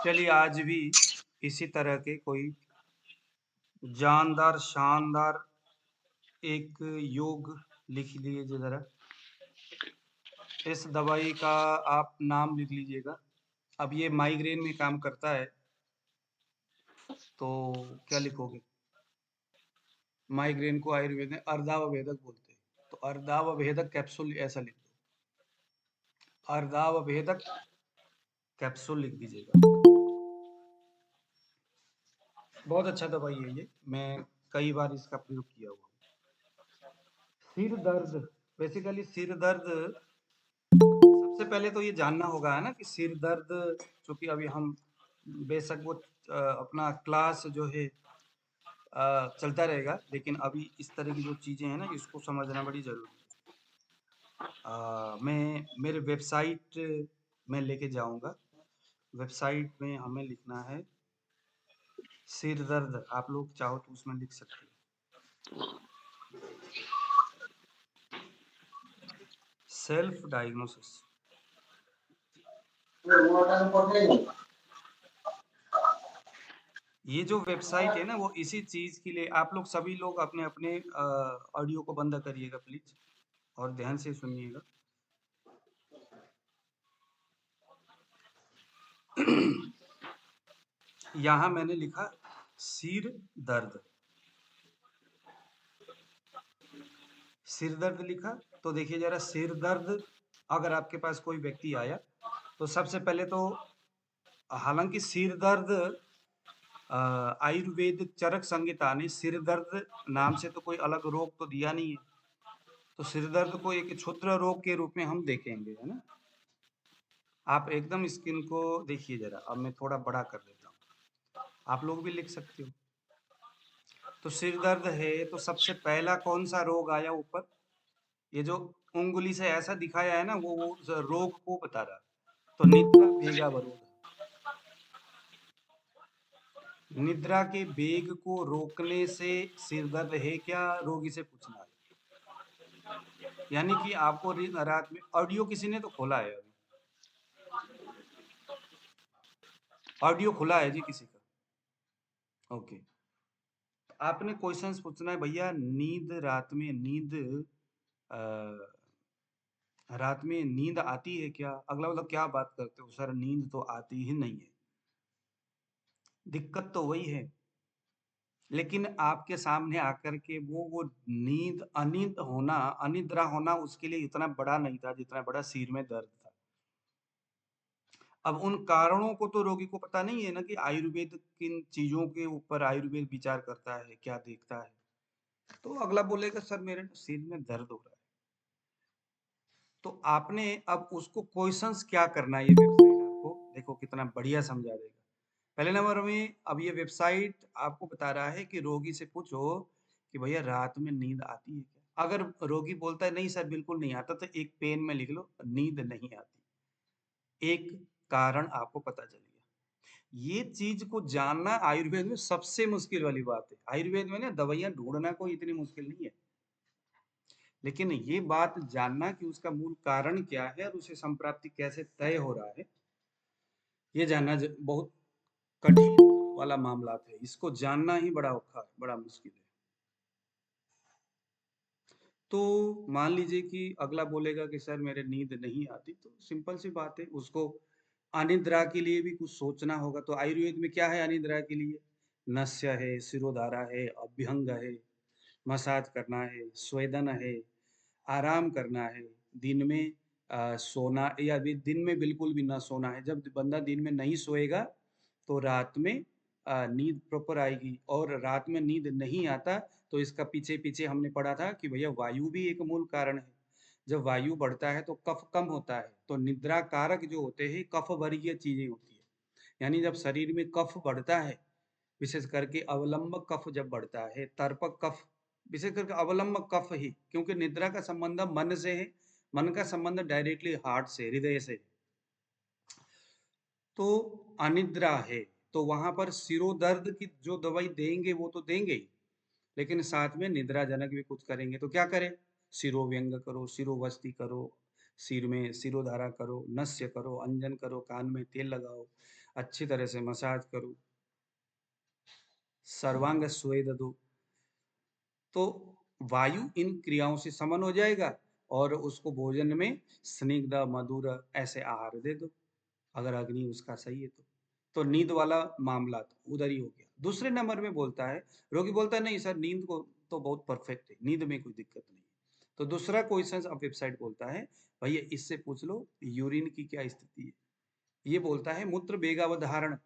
चलिए आज भी इसी तरह के कोई जानदार शानदार एक योग लिख लीजिए जरा। इस दवाई का आप नाम लिख लीजिएगा। अब ये माइग्रेन में काम करता है, तो क्या लिखोगे? माइग्रेन को आयुर्वेद में अर्धावभेदक बोलते हैं, तो अर्धावभेदक कैप्सूल ऐसा लिख दो। अर्धावभेदक कैप्सूल लिख दीजिएगा। बहुत अच्छा दवाई है ये, मैं कई बार इसका प्रयोग किया हुआ हूँ। सिर दर्द, बेसिकली सिर दर्द, सबसे पहले तो ये जानना होगा है ना कि सिर दर्द, चूंकि अभी हम बेशक वो अपना क्लास जो है चलता रहेगा, लेकिन अभी इस तरह की जो चीजें हैं ना इसको समझना बड़ी जरूरी है। मैं मेरे वेबसाइट में लेके जाऊंगा। वेबसाइट में हमें लिखना है सिर दर्द, आप लोग चाहो तो उसमें लिख सकते हो सेल्फ डायग्नोसिस। ये जो वेबसाइट है ना वो इसी चीज के लिए, आप लोग सभी लोग अपने अपने ऑडियो को बंद करिएगा प्लीज और ध्यान से सुनिएगा। यहाँ मैंने लिखा सिर दर्द, सिर दर्द लिखा। तो देखिए जरा, सिर दर्द अगर आपके पास कोई व्यक्ति आया तो सबसे पहले तो, हालांकि सिर दर्द आयुर्वेद चरक संहिता ने सिर दर्द नाम से तो कोई अलग रोग तो दिया नहीं है, तो सिर दर्द को एक क्षुद्र रोग के रूप में हम देखेंगे, है ना। आप एकदम स्क्रीन को देखिए जरा, अब मैं थोड़ा बड़ा कर देता हूँ, आप लोग भी लिख सकते हो। तो सिर दर्द है तो सबसे पहला कौन सा रोग आया ऊपर? ये जो उंगली से ऐसा दिखाया है ना वो उस रोग को बता रहा है। तो निद्रा वेगा वरोध, निद्रा के वेग को रोकने से सिर दर्द है क्या, रोगी से पूछना है। यानी कि आपको रात में ऑडियो किसी ने तो खोला है, अभी ऑडियो खुला है जी किसी का? ओके। आपने क्वेश्चंस पूछना है भैया, नींद रात में नींद रात में नींद आती है क्या? अगला मतलब क्या बात करते हो सर, नींद तो आती ही नहीं है। दिक्कत तो वही है, लेकिन आपके सामने आकर के वो नींद, अनिंद होना, अनिद्रा होना उसके लिए इतना बड़ा नहीं था जितना बड़ा सिर में दर्द था। अब उन कारणों को तो रोगी को पता नहीं है ना कि आयुर्वेद किन चीजों के ऊपर आयुर्वेद विचार करता है, क्या देखता है। तो अगला बोलेगा सर मेरे सिर में दर्द हो रहा है। तो आपने अब उसको क्वेश्चंस क्या करना है, ये वेबसाइट आपको देखो कितना बढ़िया समझा देगा। पहले नंबर में अब ये वेबसाइट आपको बता रहा है कि रोगी से पूछो कि भैया रात में नींद आती है क्या? अगर रोगी बोलता है नहीं सर बिल्कुल नहीं आता, तो एक पेन में लिख लो नींद नहीं आती। एक कारण आपको पता चल गया। ये चीज को जानना आयुर्वेद में सबसे मुश्किल वाली बात है। आयुर्वेद में ना दवाइयां ढूंढना कोई इतनी मुश्किल नहीं है, लेकिन ये बात जानना कि उसका मूल कारण क्या है और उसे संप्राप्ति कैसे तय हो रहा है, ये जानना बहुत कठिन वाला मामला है। इसको जानना ही बड़ा औखा है, बड़ा मुश्किल है। तो मान लीजिए कि अगला बोलेगा कि सर मेरे नींद नहीं आती, तो सिंपल सी बात है, उसको अनिद्रा के लिए भी कुछ सोचना होगा। तो आयुर्वेद में क्या है अनिद्रा के लिए? नस्य है, शिरोधारा है, अभ्यंग है, मसाज करना है, स्वेदन है, आराम करना है, दिन में सोना, या भी दिन में बिल्कुल भी ना सोना है। जब बंदा दिन में नहीं सोएगा तो रात में नींद प्रॉपर आएगी, और रात में नींद नहीं आता तो इसका पीछे पीछे हमने पढ़ा था कि भैया वायु भी एक मूल कारण है। जब वायु बढ़ता है तो कफ कम होता है, तो निद्रा कारक जो होते हैं कफ वर्गीय चीजें होती है। यानी जब शरीर में कफ बढ़ता है, विशेष करके अवलंबक कफ जब बढ़ता है, तर्पक कफ, विशेष करके अवलंबक कफ ही, क्योंकि निद्रा का संबंध मन से है, मन का संबंध डायरेक्टली हार्ट से, हृदय से। तो अनिद्रा है तो वहां पर सिरोदर्द की जो दवाई देंगे वो तो देंगे ही, लेकिन साथ में निद्रा जनक भी कुछ करेंगे। तो क्या करें? सिरोव्यंग करो, सिरोवस्ती करो, सिर में सिरोधारा करो, नस्य करो, अंजन करो, कान में तेल लगाओ, अच्छी तरह से मसाज करो, सर्वांग स्वेद दो, तो वायु इन क्रियाओं से समन हो जाएगा और उसको भोजन में स्निग्ध मधुर ऐसे आहार दे दो, अगर अग्नि उसका सही है तो नींद वाला मामला तो उधर ही हो गया। दूसरे नंबर में बोलता है, रोगी बोलता है नहीं सर नींद को तो बहुत परफेक्ट है, नींद में कोई दिक्कत नहीं है। तो दूसरा क्वेश्चन अब वेबसाइट बोलता है भैया इससे पूछ लो यूरिन की क्या स्थिति है। ये बोलता है मूत्र वेगावधारण,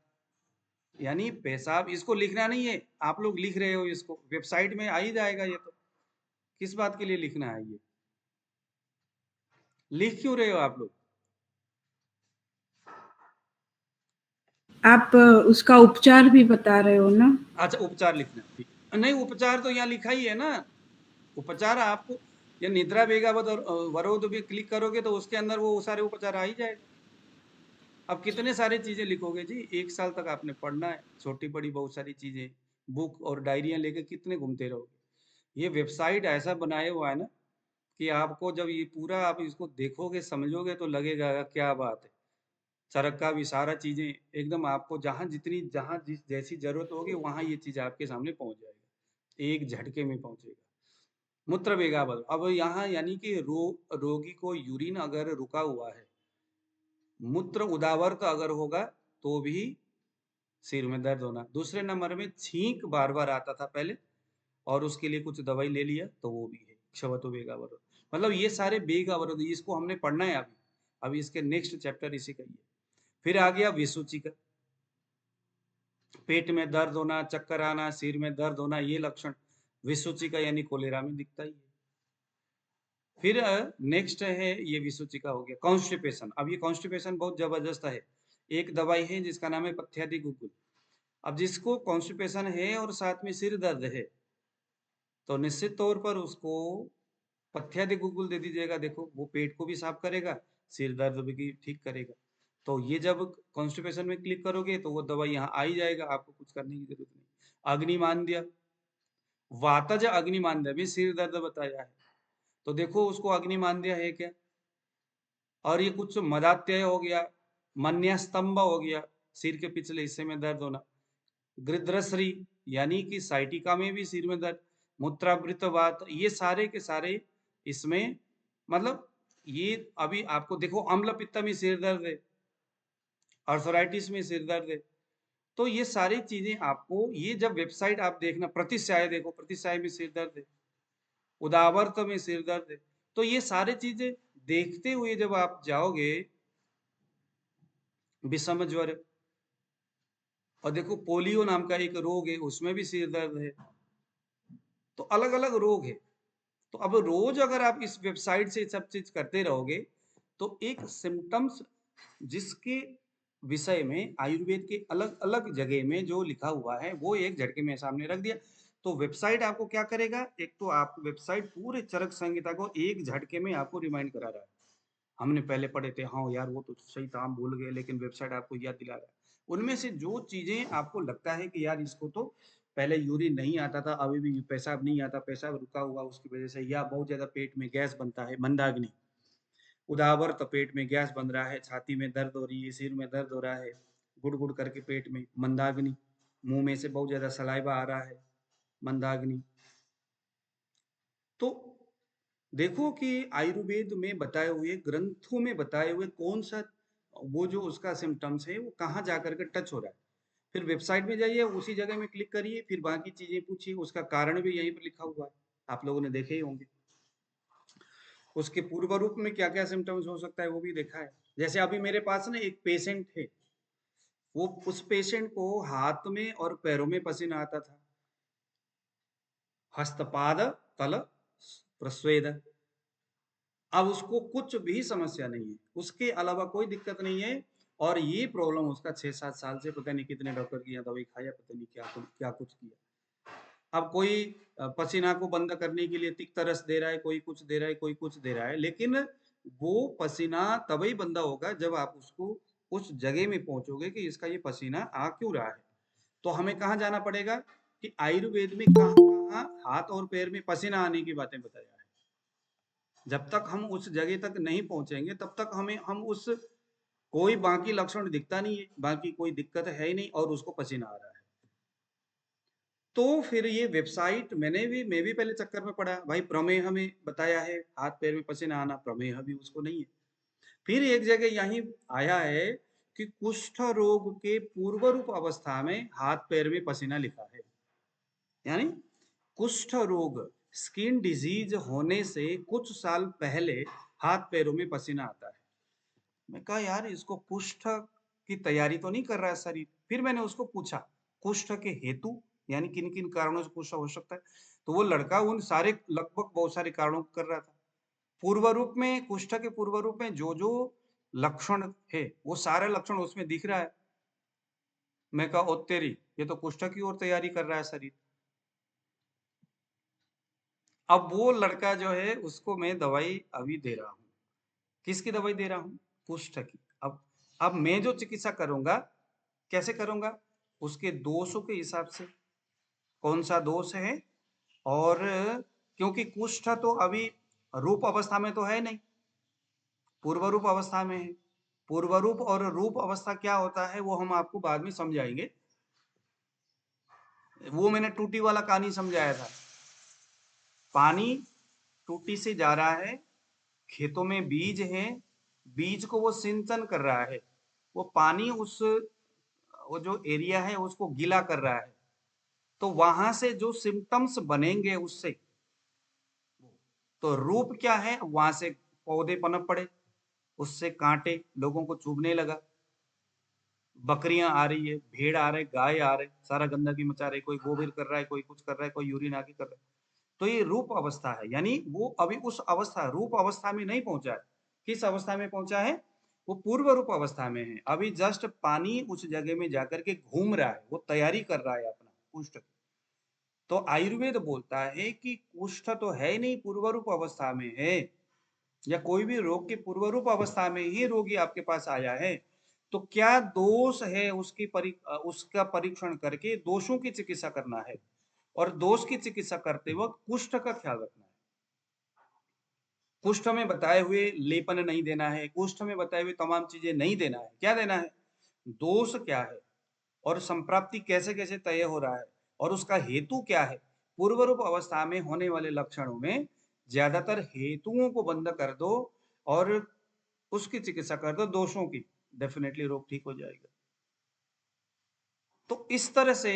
यानी पेशाब, इसको लिखना नहीं है, आप लोग लिख रहे हो, इसको वेबसाइट में आ ही जाएगा। ये तो किस बात के लिए लिखना है, ये लिख क्यों रहे हो आप लोग? आप उसका उपचार भी बता रहे हो ना? अच्छा उपचार लिखना है, ठीक है। नहीं उपचार तो यहाँ लिखा ही है ना, उपचार आपको या निद्रा वेगावत और वरोध भी क्लिक करोगे तो उसके अंदर वो सारे उपचार आ ही जाएगा। अब कितने सारे चीजें लिखोगे जी, 1 साल तक आपने पढ़ना है, छोटी बड़ी बहुत सारी चीजें, बुक और डायरियां लेके कितने घूमते रहोगे। ये वेबसाइट ऐसा बनाया हुआ है ना कि आपको जब ये पूरा आप इसको देखोगे समझोगे तो लगेगा क्या बात है। सड़क का भी सारा चीजें एकदम आपको जहाँ जितनी जहाँ जिस जैसी जरूरत होगी वहां ये चीज आपके सामने पहुंच जाएगा, एक झटके में पहुंचेगा। मूत्र वेगावत, अब यहाँ यानी कि रोगी को यूरिन अगर रुका हुआ है, मूत्र उदावर्त अगर होगा तो भी सिर में दर्द होना। दूसरे नंबर में छींक बार बार आता था पहले और उसके लिए कुछ दवाई ले लिया तो वो भी है क्षवतो वेग अवरोध। मतलब ये सारे वेग अवरोध इसको हमने पढ़ना है अभी, अभी इसके नेक्स्ट चैप्टर इसी का ही है। फिर आ गया विसूची का, पेट में दर्द होना, चक्कर आना, सिर में दर्द होना, ये लक्षण विसूची का यानी कोलेरा में दिखता ही है। फिर नेक्स्ट है ये विसूची का हो गया कॉन्स्टिपेशन। अब ये कॉन्स्टिपेशन बहुत जबरदस्त है, एक दवाई है जिसका नाम है पथ्यादि गुगुल। अब जिसको कॉन्स्टिपेशन है और साथ में सिर दर्द है तो निश्चित तौर पर उसको पथ्यादि गुगुल दे दीजिएगा। देखो वो पेट को भी साफ करेगा, सिर दर्द भी ठीक करेगा। तो ये जब कॉन्स्टिपेशन में क्लिक करोगे तो वो दवाई यहाँ आ ही जाएगा, आपको कुछ करने की जरूरत नहीं। अग्निमांद्य, वातज अग्निमांद्य भी सिर दर्द बताया है, तो देखो उसको अग्निमांद्य है क्या। और ये कुछ मदात्यय हो गया, मन्यस्तंभ हो गया, सिर के पिछले हिस्से में दर्द होना। गृध्रश्री यानी कि साइटिका में भी सिर में दर्द, मूत्रावृतवात, ये सारे के सारे इसमें मतलब ये अभी आपको देखो अम्ल पित्त में सिर दर्द है, आर्थराइटिस में सिर दर्द है। तो ये सारी चीजें आपको ये जब वेबसाइट आप देखना, प्रतिशाय देखो, प्रतिशाय में सिर दर्द है, उदावर्त में सिर दर्द है। तो ये सारी चीजें देखते हुए जब आप जाओगे, विषम ज्वर, और देखो पोलियो नाम का एक रोग है उसमें भी सिर दर्द है। तो अलग अलग रोग है। तो अब रोज अगर आप इस वेबसाइट से सब चीज करते रहोगे तो एक सिम्टम्स जिसके विषय में आयुर्वेद के अलग अलग जगह में जो लिखा हुआ है वो एक झटके में सामने रख दिया। तो वेबसाइट आपको क्या करेगा, एक तो आप वेबसाइट पूरे चरक संहिता को एक झटके में आपको रिमाइंड करा रहा है। हमने पहले पढ़े थे, हाँ यार वो तो सही था हम भूल गए, लेकिन वेबसाइट आपको याद दिला रहा है। उनमें से जो चीजें आपको लगता है कि यार इसको तो पहले यूरिन नहीं आता था, अभी भी पेशाब नहीं आता, पेशाब रुका हुआ उसकी वजह से, या बहुत ज्यादा पेट में गैस बनता है, मंदाग्नि, उदावरत पेट में गैस बन रहा है, छाती में दर्द हो रही है, सिर में दर्द हो रहा है, गुड़ गुड़ करके पेट में, मंदाग्नि, मुंह में से बहुत ज्यादा सलाइवा आ रहा है, मंदाग्नि। तो देखो कि आयुर्वेद में बताए हुए, ग्रंथों में बताए हुए कौन सा वो जो उसका सिम्टम्स है वो कहाँ जाकर के टच हो रहा है। फिर वेबसाइट में जाइए, उसी जगह में क्लिक करिए, फिर बाकी चीजें पूछिए, उसका कारण भी यहीं पर लिखा हुआ है, आप लोगों ने देखे ही होंगे। उसके पूर्व रूप में क्या क्या सिम्टम्स हो सकता है वो भी देखा है। जैसे अभी मेरे पास ना एक पेशेंट है, वो उस पेशेंट को हाथ में और पैरों में पसीना आता था, हस्तपाद तल प्रस्वेद। अब उसको कुछ भी समस्या नहीं है, उसके अलावा कोई दिक्कत नहीं है। और ये प्रॉब्लम उसका 6-7 साल से, पता नहीं कितने डॉक्टर की यहाँ दवाई खाया, पता नहीं क्या क्या कुछ किया। अब कोई पसीना को बंद करने के लिए तिक्त रस दे रहा है, कोई कुछ दे रहा है, कोई कुछ दे रहा है, लेकिन वो पसीना तभी बंद होगा जब आप उसको उस जगह में पहुंचोगे कि इसका ये पसीना आ क्यों रहा है। तो हमें कहाँ जाना पड़ेगा कि आयुर्वेद में कहाँ कहाँ हाथ और पैर में पसीना आने की बातें बताया है। जब तक हम उस जगह तक नहीं पहुंचेंगे तब तक हम उस कोई बाकी लक्षण दिखता नहीं है, बाकी कोई दिक्कत है ही नहीं और उसको पसीना आ रहा है। तो फिर ये वेबसाइट मैं भी पहले चक्कर में पड़ा, भाई प्रमेह में बताया है हाथ पैर में पसीना आना, प्रमेह भी उसको नहीं है। फिर एक जगह यहीं आया है कि कुष्ठ रोग के पूर्व रूप अवस्था में हाथ पैर में पसीना लिखा है, यानी कुष्ठ रोग स्किन डिजीज होने से कुछ साल पहले हाथ पैरों में पसीना आता है। मैं कहा यार इसको कुष्ठ की तैयारी तो नहीं कर रहा है शरीर। फिर मैंने उसको पूछा कुष्ठ के हेतु, यानी किन किन कारणों से कुष्ठ हो सकता है। तो वो लड़का उन सारे लगभग बहुत सारे कारणों को कर रहा था। पूर्व रूप में, कुष्ठ के पूर्व रूप में जो जो लक्षण है वो सारे लक्षण उसमें दिख रहा है। मैं कहा ओ तेरी, ये तो कुष्ठ की ओर तैयारी कर रहा है शरीर। अब वो लड़का जो है उसको मैं दवाई अभी दे रहा हूँ। किसकी दवाई दे रहा हूँ? कुष्ठ की। अब मैं जो चिकित्सा करूंगा कैसे करूंगा? उसके दोषों के हिसाब से, कौन सा दोष है, और क्योंकि कुष्ठ तो अभी रूप अवस्था में तो है नहीं, पूर्व रूप अवस्था में है। पूर्व रूप और रूप अवस्था क्या होता है वो हम आपको बाद में समझाएंगे। वो मैंने टूटी वाला कहानी समझाया था। पानी टूटी से जा रहा है, खेतों में बीज है, बीज को वो सिंचन कर रहा है, वो पानी उस वो जो एरिया है उसको गीला कर रहा है। तो वहां से जो सिम्टम्स बनेंगे उससे, तो रूप क्या है, वहां से पौधे पनप पड़े, उससे कांटे लोगों को चुभने लगा, बकरियां आ रही है, भेड़ आ रहे, गाय आ रहे, सारा गंदगी मचा रहे, कोई गोबर कर रहा है, कोई कुछ कर रहा है, कोई यूरिन आगे कर रहा है। तो ये रूप अवस्था है, यानी वो अभी उस अवस्था रूप अवस्था में नहीं पहुंचा है। किस अवस्था में पहुंचा है? वो पूर्व रूप अवस्था में है। अभी जस्ट पानी उस जगह में जाकर के घूम रहा है, वो तैयारी कर रहा है अपना कुष्ठ। तो आयुर्वेद बोलता है कि कुष्ठ तो है ही नहीं, पूर्व रूप अवस्था में है, या कोई भी रोग के पूर्व रूप अवस्था में ही रोगी आपके पास आया है। तो क्या दोष है उसका परीक्षण करके दोषों की चिकित्सा करना है, और दोष की चिकित्सा करते वक्त कुष्ठ का ख्याल रखना है। कुष्ठ में बताए हुए लेपन नहीं देना है, कुष्ठ में बताए हुए तमाम चीजें नहीं देना है। क्या देना है? दोष क्या है और संप्राप्ति कैसे कैसे तय हो रहा है और उसका हेतु क्या है। पूर्व रूप अवस्था में होने वाले लक्षणों में ज्यादातर हेतुओं को बंद कर दो और उसकी चिकित्सा कर दो, दोषों की, डेफिनेटली रोग ठीक हो जाएगा। तो इस तरह से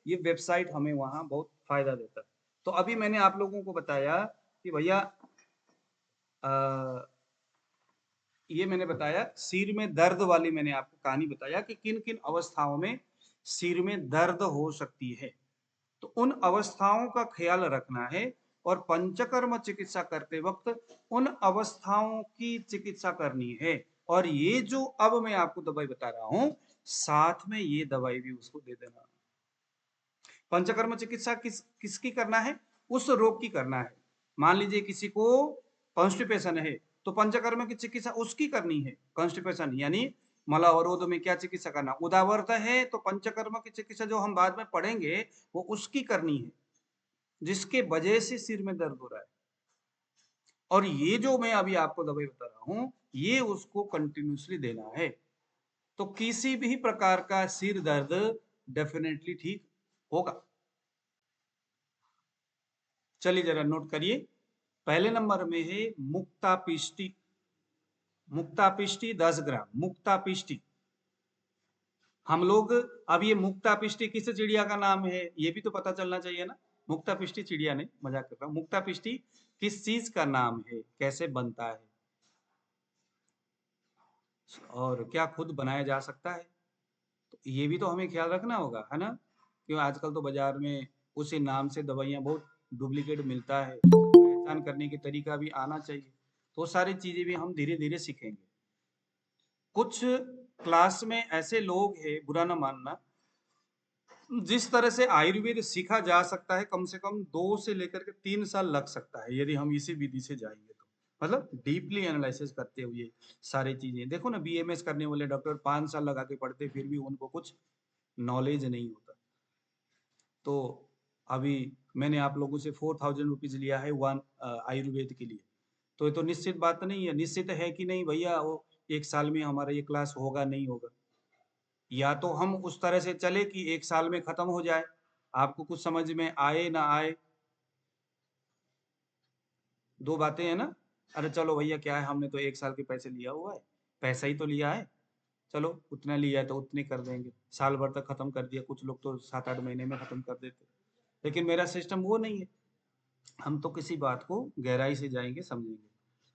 ये वेबसाइट हमें वहां बहुत फायदा देता है। तो अभी मैंने आप लोगों को बताया कि भैया ये मैंने बताया सिर में दर्द वाली, मैंने आपको कहानी बताया कि किन किन अवस्थाओं में सिर में दर्द हो सकती है। तो उन अवस्थाओं का ख्याल रखना है और पंचकर्म चिकित्सा करते वक्त उन अवस्थाओं की चिकित्सा करनी है। और ये जो अब मैं आपको दवाई बता रहा हूं, साथ में ये दवाई भी उसको दे देना। पंचकर्म चिकित्सा किसकी करना है? उस रोग की करना है। मान लीजिए किसी को कॉन्स्टिपेशन है, तो पंचकर्म की चिकित्सा उसकी करनी है। कॉन्स्टिपेशन यानी मल अवरोध में क्या चिकित्सा करना, उदावर्त है तो पंचकर्म की चिकित्सा जो हम बाद में पढ़ेंगे वो उसकी करनी है, जिसके वजह से सिर में दर्द हो रहा है। और ये जो मैं अभी आपको दवाई बता रहा हूं ये उसको कंटिन्यूसली देना है। तो किसी भी प्रकार का सिर दर्द डेफिनेटली ठीक होगा। चलिए जरा नोट करिए। पहले नंबर में है मुक्तापिष्टि। मुक्तापिष्टि 10 ग्राम मुक्तापिष्टि। हम लोग, अब ये मुक्तापिष्टि किस चिड़िया का नाम है ये भी तो पता चलना चाहिए ना। मुक्तापिष्टि चिड़िया नहीं, मजाक कर रहा हूं। मुक्तापिष्टि किस चीज का नाम है, कैसे बनता है, और क्या खुद बनाया जा सकता है? तो ये भी तो हमें ख्याल रखना होगा, है ना। क्यों आजकल तो बाजार में उसी नाम से दवाइयाँ बहुत डुप्लीकेट मिलता है, पहचान करने के तरीका भी आना चाहिए। तो सारी चीजें भी हम धीरे धीरे सीखेंगे। कुछ क्लास में ऐसे लोग हैं, बुरा ना मानना, जिस तरह से आयुर्वेद सीखा जा सकता है कम से कम 2 से लेकर के 3 साल लग सकता है यदि हम इसी विधि से जाएंगे तो। मतलब डीपली एनालिसिस करते हुए सारी चीजें। देखो ना बीएमएस करने वाले डॉक्टर 5 साल लगा के पढ़ते फिर भी उनको कुछ नॉलेज नहीं होता। तो अभी मैंने आप लोगों से 4000 रुपीज लिया है वन आयुर्वेद के लिए। तो ये तो निश्चित बात नहीं है, निश्चित है कि नहीं भैया वो 1 साल में हमारा ये क्लास होगा, नहीं होगा। या तो हम उस तरह से चले कि 1 साल में खत्म हो जाए, आपको कुछ समझ में आए ना आए। 2 बातें हैं ना। अरे चलो भैया क्या है, हमने तो 1 साल के पैसे लिया हुआ है, पैसा ही तो लिया है, चलो उतना लिया है तो उतने कर देंगे, साल भर तक खत्म कर दिया। कुछ लोग तो 7-8 महीने में खत्म कर देते, लेकिन मेरा सिस्टम वो नहीं है। हम तो किसी बात को गहराई से जाएंगे, समझेंगे,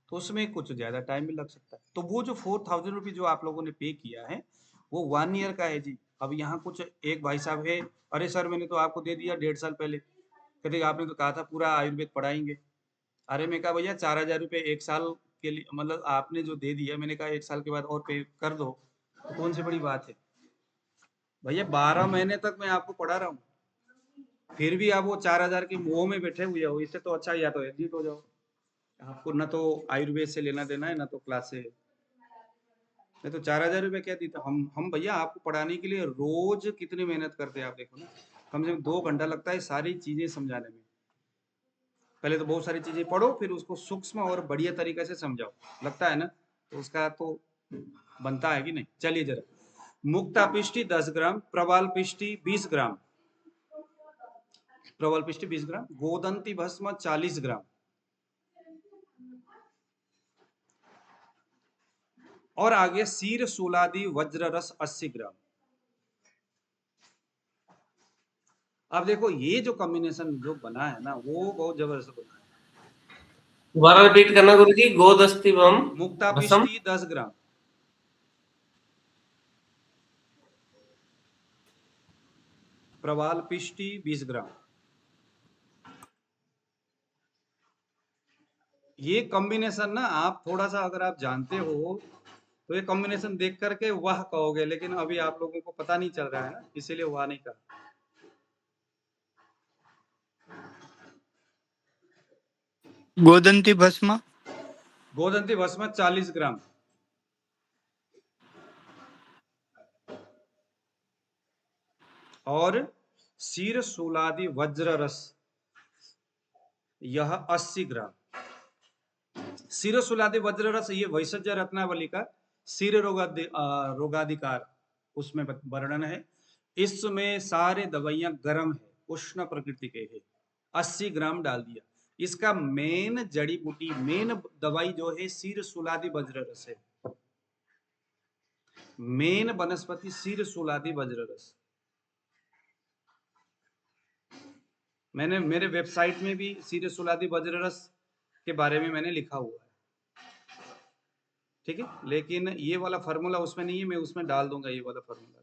तो उसमें कुछ ज़्यादा टाइम भी लग सकता है। तो वो जो 4000 रुपये जो आप लोगों ने पे किया है, वो 1 ईयर का है जी। अब यहाँ कुछ एक भाई साहब है, अरे सर मैंने तो आपको दे दिया 1.5 साल पहले, कहते आपने तो कहा था पूरा आयुर्वेद पढ़ाएंगे। अरे मैं कहा भैया 4000 रुपये 1 साल के लिए, मतलब आपने जो दे दिया, मैंने कहा 1 साल के बाद और पे कर दो, तो कौन सी बड़ी बात है भैया। 12 महीने तक मैं आपको पढ़ा रहा हूँ, फिर भी आप वो 4000 के मोह में बैठे हुए हो। इससे तो अच्छा या तो एग्जिट हो जाओ, आपको ना तो आयुर्वेद से लेना देना है, ना तो क्लास से। मैं तो 4000 रुपये क्या देता। हम भैया आपको पढ़ाने के लिए रोज कितनी मेहनत करते हैं आप देखो ना, कम से कम 2 घंटा लगता है सारी चीजें समझाने में। पहले तो बहुत सारी चीजें पढ़ो, फिर उसको सूक्ष्म और बढ़िया तरीके से समझाओ, लगता है ना, तो उसका तो बनता है कि नहीं। चलिए जरा, मुक्ता पिष्टी 10 ग्राम, प्रवाल पिष्टी 20 ग्राम, प्रवाल पिष्टी 20 ग्राम, गोदंती भस्म 40 ग्राम, और आगे सीर सुलादी वज्र रस 80 ग्राम। अब देखो ये जो कॉम्बिनेशन जो बना है ना, वो बहुत जबरदस्त बना है। दोबारा रिपीट करना गुरु जी। गोदस्ती मुक्ता भस्म पिष्टी 10 ग्राम, प्रवाल पिष्टी 20 ग्राम। ये कॉम्बिनेशन ना, आप थोड़ा सा अगर आप जानते हो तो ये कॉम्बिनेशन देख करके वाह कहोगे, लेकिन अभी आप लोगों को पता नहीं चल रहा है ना, इसीलिए वाह नहीं कहा। गोदंती भस्म, गोदंती भस्म 40 ग्राम, और सीर सुलादी वज्र रस यह 80 ग्राम। सिर सुलादी वज्र रस ये वैसज्य रत्नावली का सिर रोगाधिकार उसमें वर्णन है। इसमें सारे दवाइयां गर्म है, उष्ण प्रकृति के है। 80 ग्राम डाल दिया। इसका मेन जड़ी बूटी, मेन दवाई जो है सिर सुलादी वज्र रस है। मेन वनस्पति सिर सुलादी वज्र रस। मैंने मेरे वेबसाइट में भी सिर सुलादी वज्र रस के बारे में मैंने लिखा हुआ है, ठीक है, लेकिन ये वाला फार्मूला उसमें नहीं है, मैं उसमें डाल दूंगा ये वाला फार्मूला।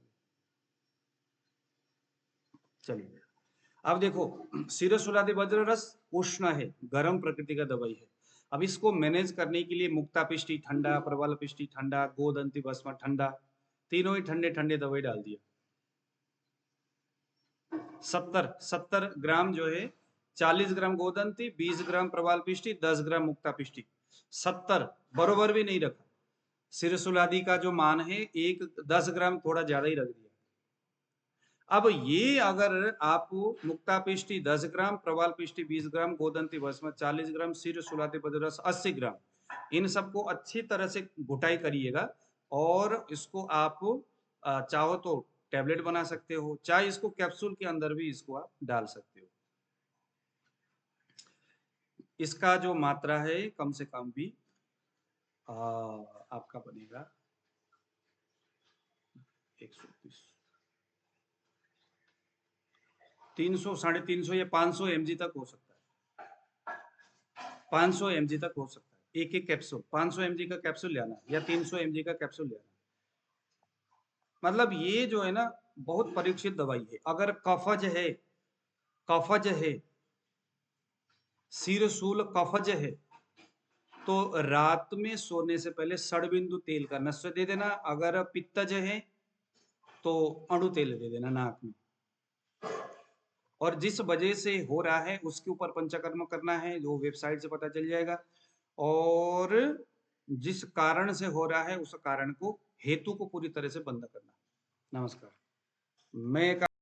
चलिए अब देखो, सिरसुलादी वज्र रस उष्ण है, गर्म प्रकृति का दवाई है। अब इसको मैनेज करने के लिए मुक्ता पिष्टी ठंडा, प्रबल पिष्टी ठंडा, गोदंती भस्म ठंडा, तीनों ही ठंडे ठंडे दवाई डाल दिया। 70 ग्राम जो है, 40 ग्राम गोदंती, 20 ग्राम प्रवाल पिष्टी, 10 ग्राम मुक्ता पिष्टी, 70 बरोबर भी नहीं रखा। सिरसुलादी का जो मान है 10 ग्राम थोड़ा ज्यादा ही रख दिया। अब ये अगर आप मुक्ता पिष्टी 10 ग्राम, प्रवाल पिष्टी 20 ग्राम, गोदंती भस्म 40 ग्राम, सिर सुलादी बदरस 80 ग्राम, इन सबको अच्छी तरह से घुटाई करिएगा। और इसको आप चाहो तो टैबलेट बना सकते हो, चाहे इसको कैप्सूल के अंदर भी इसको आप डाल सकते हो। इसका जो मात्रा है कम से कम भी आपका बनेगा 130, 300, 350 या 500 mg तक हो सकता है। 500 mg तक हो सकता है एक एक कैप्सूल। 500 mg का कैप्सूल लेना या 300 mg का कैप्सूल लेना। मतलब ये जो है ना, बहुत परीक्षित दवाई है। अगर कफज है, कफज है, सिरसूल कफज है, तो रात में सोने से पहले सड़बिंदु तेल का नश्य दे देना। अगर पित्तज है तो अणु तेल दे देना नाक में। और जिस वजह से हो रहा है उसके ऊपर पंचकर्म करना है, जो वेबसाइट से पता चल जाएगा। और जिस कारण से हो रहा है उस कारण को, हेतु को पूरी तरह से बंद करना। नमस्कार। मैं